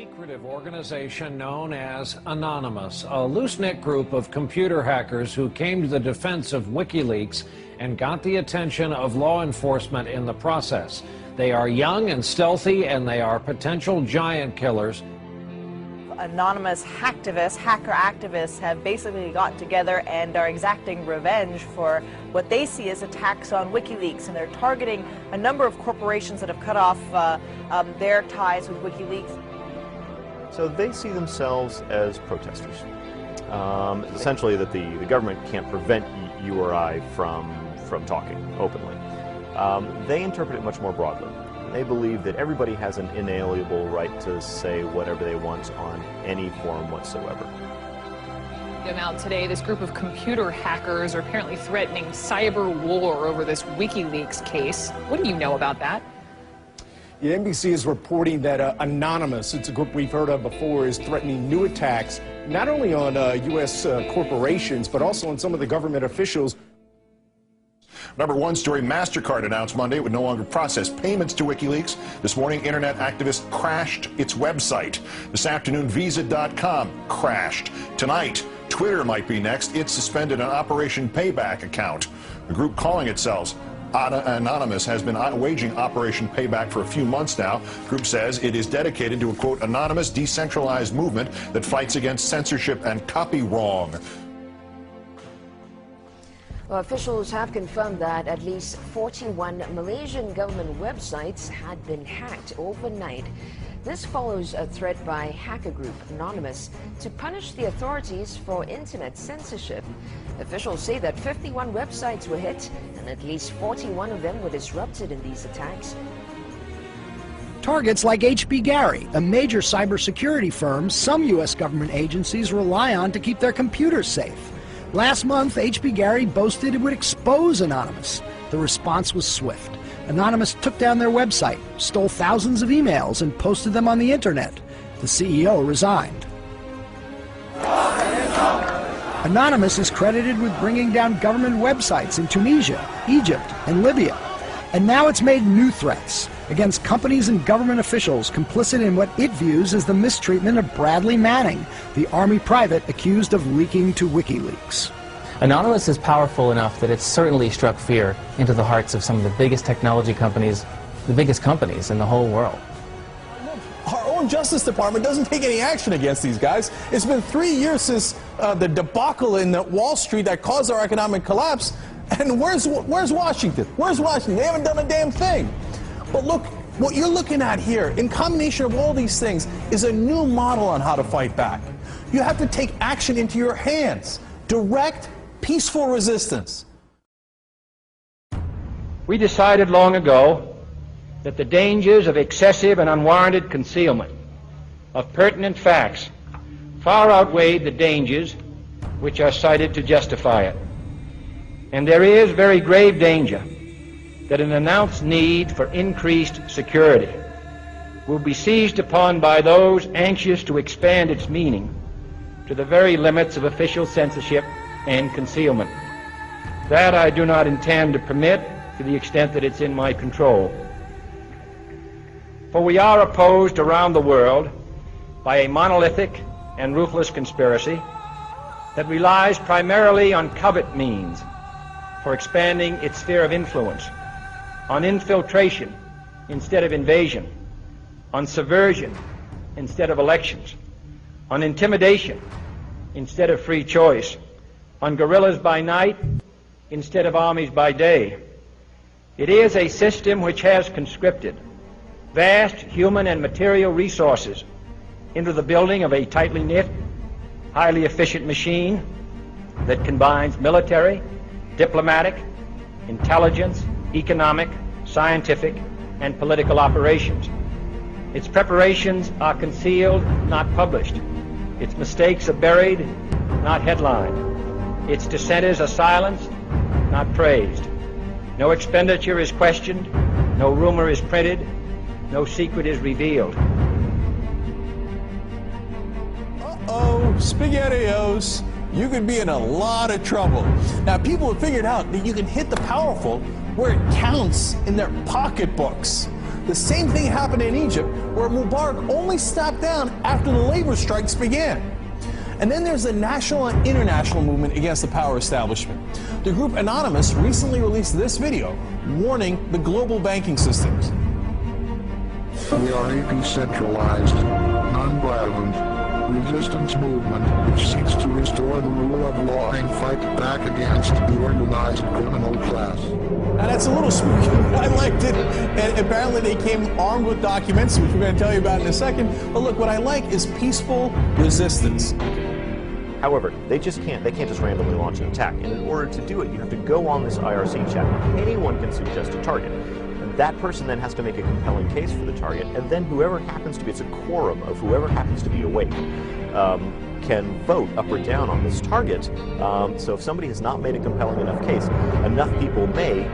secretive organization known as Anonymous, a loose-knit group of computer hackers who came to the defense of WikiLeaks and got the attention of law enforcement in the process. They are young and stealthy, and they are potential giant killers. Anonymous hacker activists have basically gotten together and are exacting revenge for what they see as attacks on WikiLeaks, and they're targeting a number of corporations that have cut off their ties with WikiLeaks. So they see themselves as protesters. Essentially that the government can't prevent you or I from talking openly. They interpret it much more broadly. They believe that everybody has an inalienable right to say whatever they want on any forum whatsoever. Now today, this group of computer hackers are apparently threatening cyber war over this WikiLeaks case. What do you know about that? Yeah, NBC is reporting that Anonymous, it's a group we've heard of before, is threatening new attacks not only on U.S. corporations, but also on some of the government officials. Number one story, MasterCard announced Monday it would no longer process payments to WikiLeaks. This morning, internet activists crashed its website. This afternoon, Visa.com crashed. Tonight, Twitter might be next. It suspended an Operation Payback account. The group calling itself Anonymous has been waging Operation Payback for a few months now. The group says it is dedicated to a, quote, anonymous, decentralized movement that fights against censorship and copy wrong. Well, officials have confirmed that at least 41 Malaysian government websites had been hacked overnight. This follows a threat by hacker group Anonymous to punish the authorities for internet censorship. Officials say that 51 websites were hit and at least 41 of them were disrupted in these attacks. Targets like HB Gary, a major cybersecurity firm some U.S. government agencies rely on to keep their computers safe. Last month, HB Gary boasted it would expose Anonymous. The response was swift. Anonymous took down their website, stole thousands of emails, and posted them on the internet. The CEO resigned. Anonymous is credited with bringing down government websites in Tunisia, Egypt, and Libya. And now it's made new threats against companies and government officials complicit in what it views as the mistreatment of Bradley Manning, the Army private accused of leaking to WikiLeaks. Anonymous is powerful enough that it's certainly struck fear into the hearts of some of the biggest technology companies, the biggest companies in the whole world. Our own Justice Department doesn't take any action against these guys. It's been 3 years since the debacle in Wall Street that caused our economic collapse. And where's Washington? Where's Washington? They haven't done a damn thing. But look, what you're looking at here, in combination of all these things, is a new model on how to fight back. You have to take action into your hands. Direct, peaceful resistance. We decided long ago that the dangers of excessive and unwarranted concealment of pertinent facts far outweighed the dangers which are cited to justify it. And there is very grave danger that an announced need for increased security will be seized upon by those anxious to expand its meaning to the very limits of official censorship and concealment. That I do not intend to permit to the extent that it's in my control. For we are opposed around the world by a monolithic and ruthless conspiracy that relies primarily on covert means for expanding its sphere of influence, on infiltration instead of invasion, on subversion instead of elections, on intimidation instead of free choice, on guerrillas by night instead of armies by day. It is a system which has conscripted vast human and material resources into the building of a tightly knit, highly efficient machine that combines military, diplomatic, intelligence, economic, scientific, and political operations. Its preparations are concealed, not published. Its mistakes are buried, not headlined. Its dissenters are silenced, not praised. No expenditure is questioned, no rumor is printed, no secret is revealed. Uh-oh, SpaghettiOs. You could be in a lot of trouble. Now, people have figured out that you can hit the powerful where it counts in their pocketbooks. The same thing happened in Egypt, where Mubarak only stepped down after the labor strikes began. And then there's the national and international movement against the power establishment. The group Anonymous recently released this video warning the global banking systems. We are a decentralized, non-violent, resistance movement which seeks to restore the rule of law and fight back against the organized criminal class. Now that's a little spooky, but I liked it. And apparently they came armed with documents, which we're going to tell you about in a second. But look, what I like is peaceful resistance. However, they can't just randomly launch an attack. And in order to do it, you have to go on this IRC chat. Anyone can suggest a target. That person then has to make a compelling case for the target, and then whoever happens to be, it's a quorum of whoever happens to be awake, can vote up or down on this target. So if somebody has not made a compelling enough case, enough people may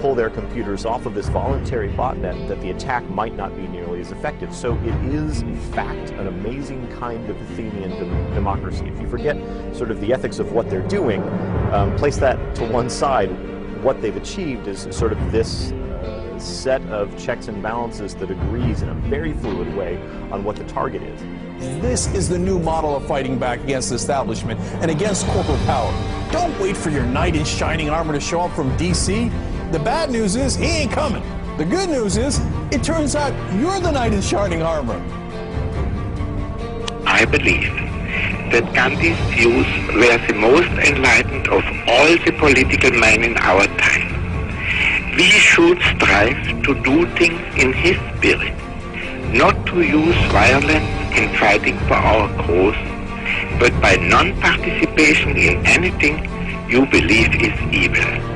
pull their computers off of this voluntary botnet that the attack might not be nearly as effective. So it is, in fact, an amazing kind of Athenian democracy. If you forget sort of the ethics of what they're doing, place that to one side, what they've achieved is sort of this set of checks and balances that agrees in a very fluid way on what the target is. This is the new model of fighting back against the establishment and against corporate power. Don't wait for your knight in shining armor to show up from DC. The bad news is he ain't coming. The good news is it turns out you're the knight in shining armor. I believe that Gandhi's views were the most enlightened of all the political men in our time. We should strive to do things in his spirit, not to use violence in fighting for our cause, but by non-participation in anything you believe is evil.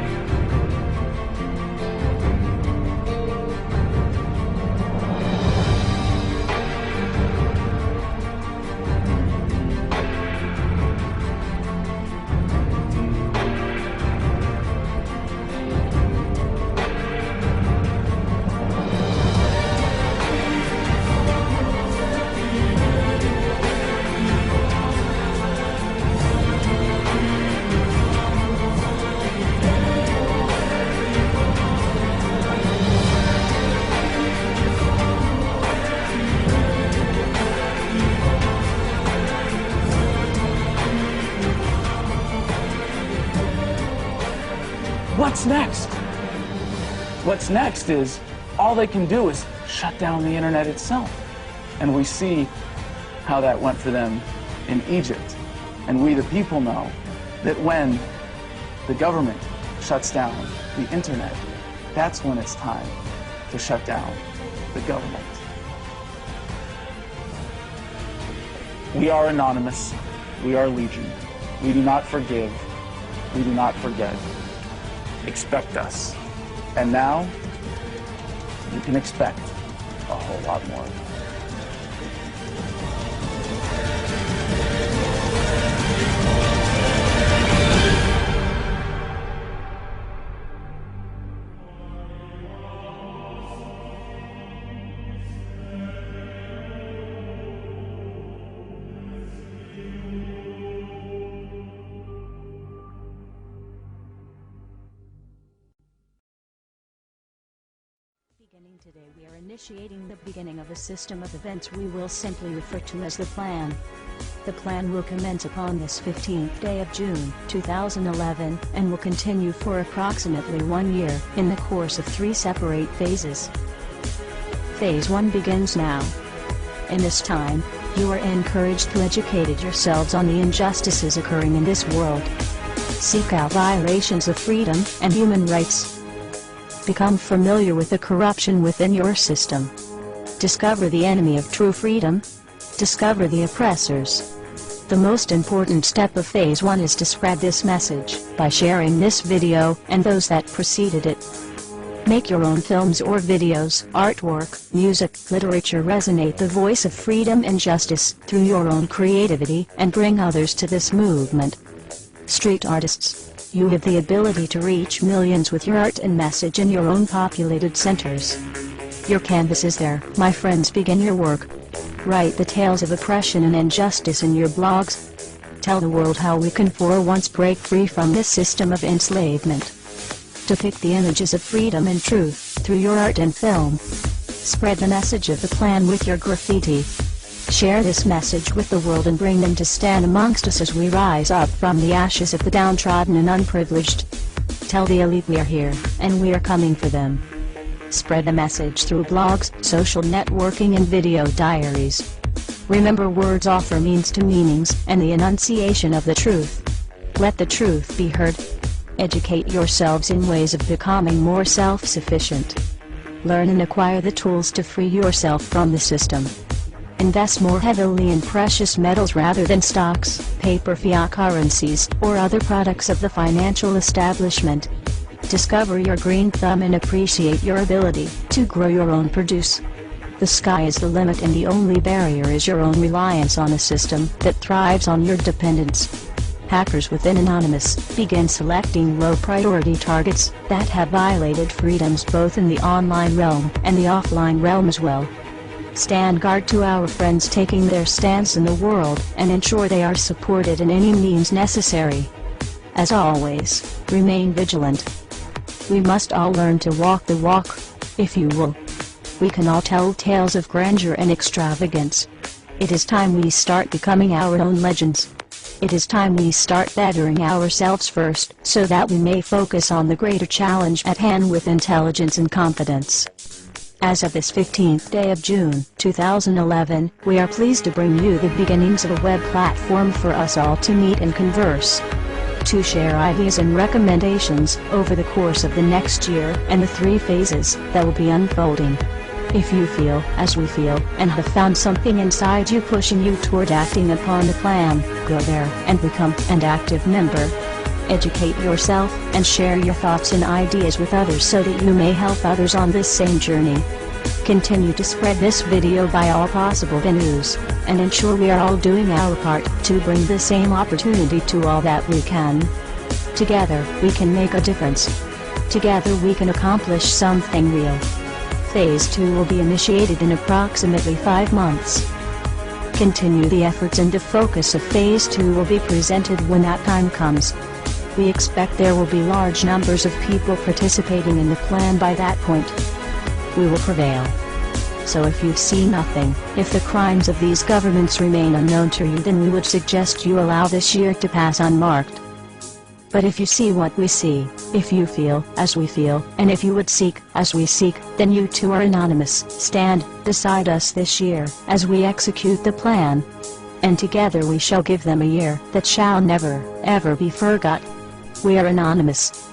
What's next? What's next is all they can do is shut down the internet itself. And we see how that went for them in Egypt. And we, the people, know that when the government shuts down the internet, that's when it's time to shut down the government. We are Anonymous. We are Legion. We do not forgive. We do not forget. Expect us. And now, you can expect a whole lot more. Today we are initiating the beginning of a system of events we will simply refer to as the plan. The plan will commence upon this 15th day of June, 2011, and will continue for approximately 1 year, in the course of 3 separate phases. Phase 1 begins now. In this time, you are encouraged to educate yourselves on the injustices occurring in this world. Seek out violations of freedom and human rights. Become familiar with the corruption within your system. Discover the enemy of true freedom. Discover the oppressors. The most important step of Phase 1 is to spread this message by sharing this video and those that preceded it. Make your own films or videos, artwork, music, literature resonate the voice of freedom and justice through your own creativity and bring others to this movement. Street artists, you have the ability to reach millions with your art and message in your own populated centers. Your canvas is there, my friends. Begin your work. Write the tales of oppression and injustice in your blogs. Tell the world how we can for once break free from this system of enslavement. Depict the images of freedom and truth through your art and film. Spread the message of the plan with your graffiti. Share this message with the world and bring them to stand amongst us as we rise up from the ashes of the downtrodden and unprivileged. Tell the elite we are here, and we are coming for them. Spread the message through blogs, social networking and video diaries. Remember, words offer means to meanings and the enunciation of the truth. Let the truth be heard. Educate yourselves in ways of becoming more self-sufficient. Learn and acquire the tools to free yourself from the system. Invest more heavily in precious metals rather than stocks, paper fiat currencies, or other products of the financial establishment. Discover your green thumb and appreciate your ability to grow your own produce. The sky is the limit, and the only barrier is your own reliance on a system that thrives on your dependence. Hackers within Anonymous begin selecting low-priority targets that have violated freedoms both in the online realm and the offline realm as well. Stand guard to our friends taking their stance in the world and ensure they are supported in any means necessary. As always, remain vigilant. We must all learn to walk the walk, if you will. We can all tell tales of grandeur and extravagance. It is time we start becoming our own legends. It is time we start bettering ourselves first, so that we may focus on the greater challenge at hand with intelligence and confidence. As of this 15th day of June, 2011, we are pleased to bring you the beginnings of a web platform for us all to meet and converse. To share ideas and recommendations over the course of the next year and the 3 phases that will be unfolding. If you feel, as we feel, and have found something inside you pushing you toward acting upon the plan, go there and become an active member. Educate yourself and share your thoughts and ideas with others so that you may help others on this same journey. Continue to spread this video by all possible venues, and ensure we are all doing our part to bring the same opportunity to all that we can. Together, we can make a difference. Together we can accomplish something real. Phase 2 will be initiated in approximately 5 months. Continue the efforts, and the focus of Phase 2 will be presented when that time comes. We expect there will be large numbers of people participating in the plan by that point. We will prevail. So if you see nothing, if the crimes of these governments remain unknown to you, then we would suggest you allow this year to pass unmarked. But if you see what we see, if you feel as we feel, and if you would seek as we seek, then you too are anonymous. Stand beside us this year as we execute the plan. And together we shall give them a year that shall never, ever be forgot. We are anonymous.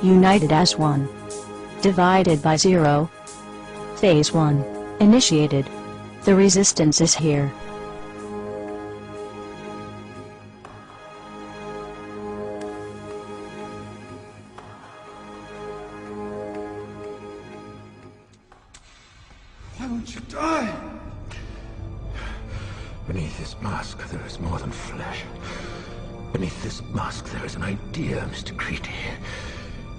United as one. Divided by zero. Phase 1. Initiated. The resistance is here. Why won't you die? Beneath this mask, there is more than flesh. Beneath this mask, there is an idea, Mr. Creedy.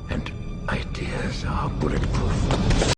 And ideas are bulletproof.